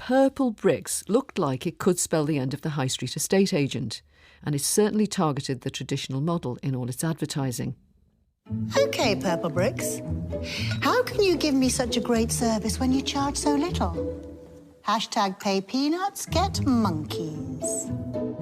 Purplebricks looked like it could spell the end of the high street estate agent, and it certainly targeted the traditional model in all its advertising. OK, Purplebricks. How can you give me such a great service when you charge so little? Hashtag pay peanuts, get monkeys.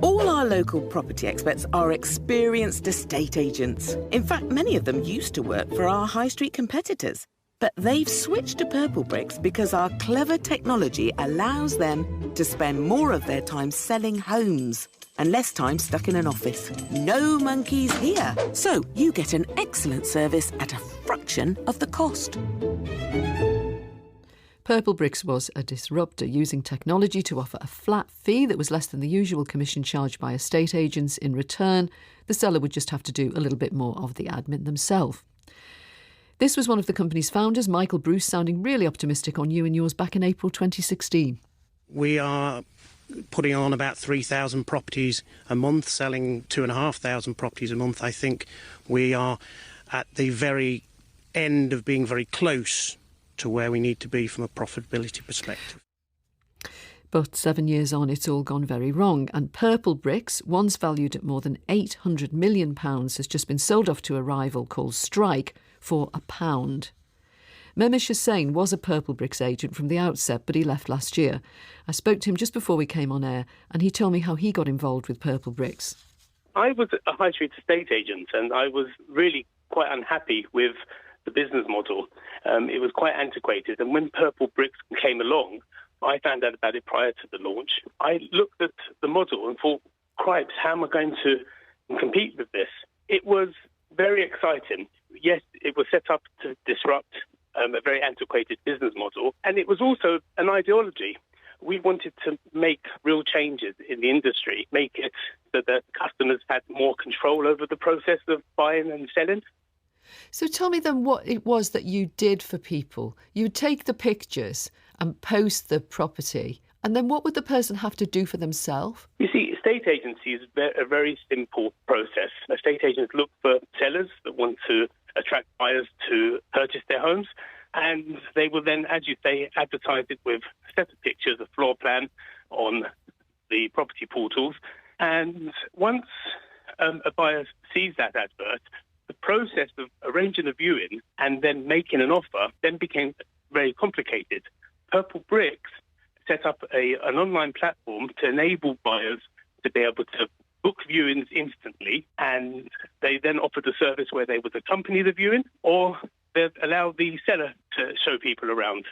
All our local property experts are experienced estate agents. In fact, many of them used to work for our high street competitors. But they've switched to Purplebricks because our clever technology allows them to spend more of their time selling homes and less time stuck in an office. No monkeys here. So you get an excellent service at a fraction of the cost. Purplebricks was a disruptor, using technology to offer a flat fee that was less than the usual commission charged by estate agents. In return, the seller would just have to do a little bit more of the admin themselves. This was one of the company's founders, Michael Bruce, sounding really optimistic on You and Yours back in April 2016. We are putting on about 3,000 properties a month, selling 2,500 properties a month. I think we are at the very end of being very close to where we need to be from a profitability perspective. But 7 years on, it's all gone very wrong. And Purplebricks, once valued at more than £800 million, has just been sold off to a rival called Strike for £1. Memish Hussain was a Purplebricks agent from the outset, but he left last year. I spoke to him just before we came on air, and he told me how he got involved with Purplebricks. I was a high street estate agent, and I was really quite unhappy with the business model. It was quite antiquated, and when Purplebricks came along, I found out about it prior to the launch. I looked at the model and thought, cripes, how am I going to compete with this? It was very exciting. Yes, it was set up to disrupt a very antiquated business model, and it was also an ideology. We wanted to make real changes in the industry, make it so that customers had more control over the process of buying and selling. So tell me then what it was that you did for people. You would take the pictures and post the property, and then what would the person have to do for themselves? You see, estate agency is a very simple process. Estate agents look for sellers that want to attract buyers to purchase their homes, and they will then, as you say, advertise it with a set of pictures, a floor plan on the property portals. And once a buyer sees that advert, the process of arranging a viewing and then making an offer then became very complicated. Purplebricks set up an online platform to enable buyers to be able to book viewings instantly, and they then offered a service where they would accompany the viewing or they'd allow the seller to show people around.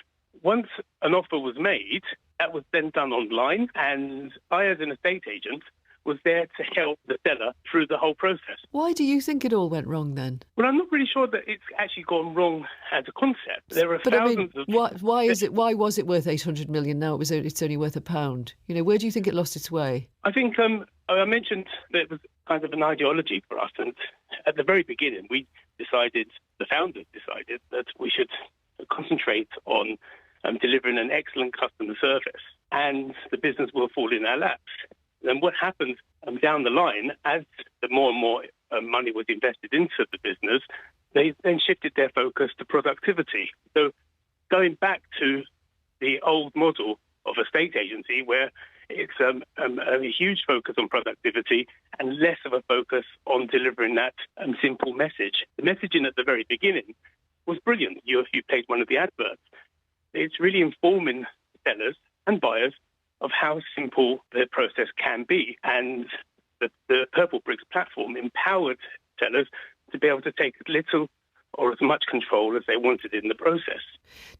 Once an offer was made, that was then done online, and I, as an estate agent, was there to help the seller through the whole process. Why do you think it all went wrong then? Well, I'm not really sure that it's actually gone wrong as a concept. There are thousands of... Why was it worth 800 million now? It's only worth £1. You know, where do you think it lost its way? I think I mentioned that it was kind of an ideology for us, and at the very beginning, the founders decided that we should concentrate on delivering an excellent customer service, and the business will fall in our laps. And what happened down the line, as the more and more money was invested into the business, they then shifted their focus to productivity. So going back to the old model of a state agency, where it's a huge focus on productivity and less of a focus on delivering that simple message. The messaging at the very beginning was brilliant. You played one of the adverts. It's really informing sellers and buyers of how simple the process can be. And the Purplebricks platform empowered sellers to be able to take as little or as much control as they wanted in the process.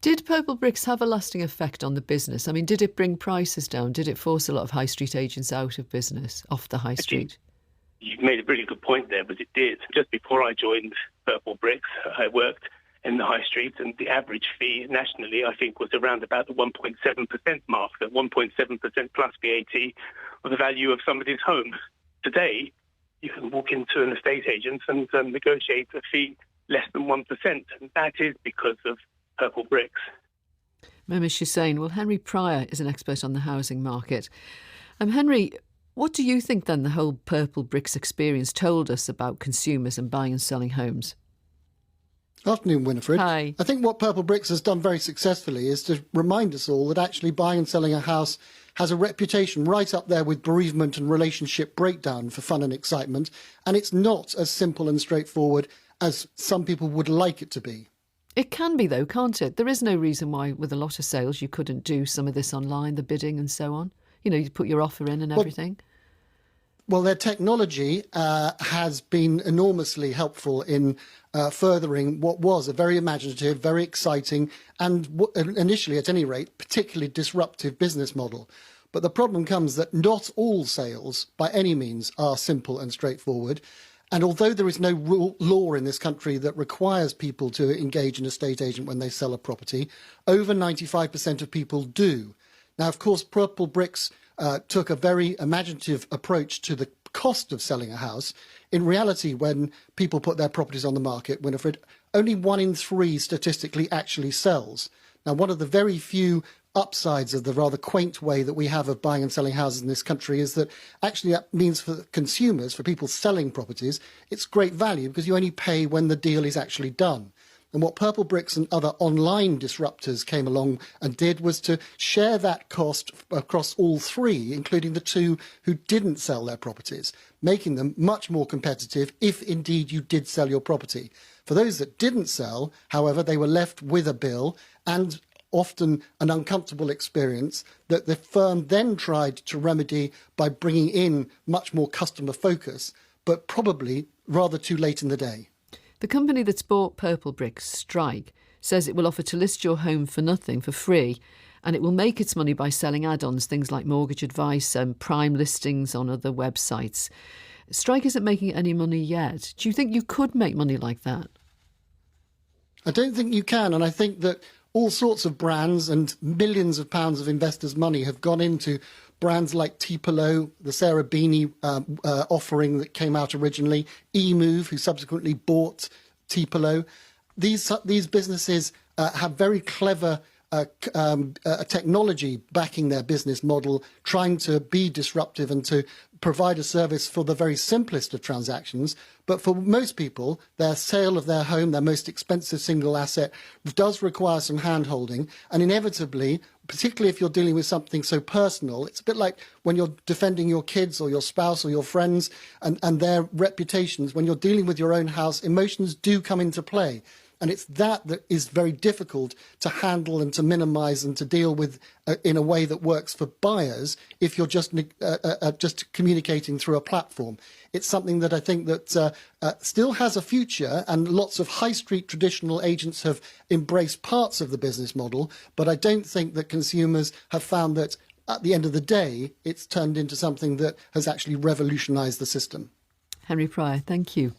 Did Purplebricks have a lasting effect on the business? I mean, did it bring prices down? Did it force a lot of high street agents out of business, off the high street? You've made a really good point there, but it did. Just before I joined Purplebricks, I worked in the high street, and the average fee nationally, I think, was around about the 1.7% mark, the 1.7% plus VAT of the value of somebody's home. Today, you can walk into an estate agent and negotiate a fee less than 1%, and that is because of Purplebricks. Memish Hussain. Well, Henry Pryor is an expert on the housing market. Henry, what do you think then the whole Purplebricks experience told us about consumers and buying and selling homes? Afternoon, Winifred. Hi. I think what Purplebricks has done very successfully is to remind us all that actually buying and selling a house has a reputation right up there with bereavement and relationship breakdown for fun and excitement, and it's not as simple and straightforward as some people would like it to be. It can be, though, can't it? There is no reason why, with a lot of sales, you couldn't do some of this online, the bidding and so on. You know, you put your offer in and everything. Well, their technology has been enormously helpful in furthering what was a very imaginative, very exciting, and initially, at any rate, particularly disruptive business model. But the problem comes that not all sales, by any means, are simple and straightforward. And although there is no law in this country that requires people to engage an estate agent when they sell a property, over 95% of people do. Now, of course, Purplebricks took a very imaginative approach to the cost of selling a house. In reality, when people put their properties on the market, Winifred, only 1 in 3 statistically actually sells. Now, one of the very few upsides of the rather quaint way that we have of buying and selling houses in this country is that actually that means for consumers, for people selling properties, it's great value because you only pay when the deal is actually done. And what Purplebricks and other online disruptors came along and did was to share that cost across all 3, including the 2 who didn't sell their properties, making them much more competitive if indeed you did sell your property. For those that didn't sell, however, they were left with a bill and often an uncomfortable experience that the firm then tried to remedy by bringing in much more customer focus, but probably rather too late in the day. The company that's bought Purplebricks, Strike, says it will offer to list your home for nothing, for free, and it will make its money by selling add-ons, things like mortgage advice and prime listings on other websites. Strike isn't making any money yet. Do you think you could make money like that? I don't think you can, and I think that all sorts of brands and millions of pounds of investors' money have gone into brands like T-Pillow, the Sarah Beanie offering that came out originally, eMove, who subsequently bought T-Pillow. These businesses have very clever technology backing their business model, trying to be disruptive and to provide a service for the very simplest of transactions. But for most people, their sale of their home, their most expensive single asset, does require some hand-holding. And inevitably, particularly if you're dealing with something so personal, it's a bit like when you're defending your kids or your spouse or your friends and their reputations. When you're dealing with your own house, emotions do come into play. And it's that is very difficult to handle and to minimise and to deal with in a way that works for buyers if you're just communicating through a platform. It's something that I think that still has a future, and lots of high street traditional agents have embraced parts of the business model, but I don't think that consumers have found that at the end of the day it's turned into something that has actually revolutionised the system. Henry Pryor, thank you.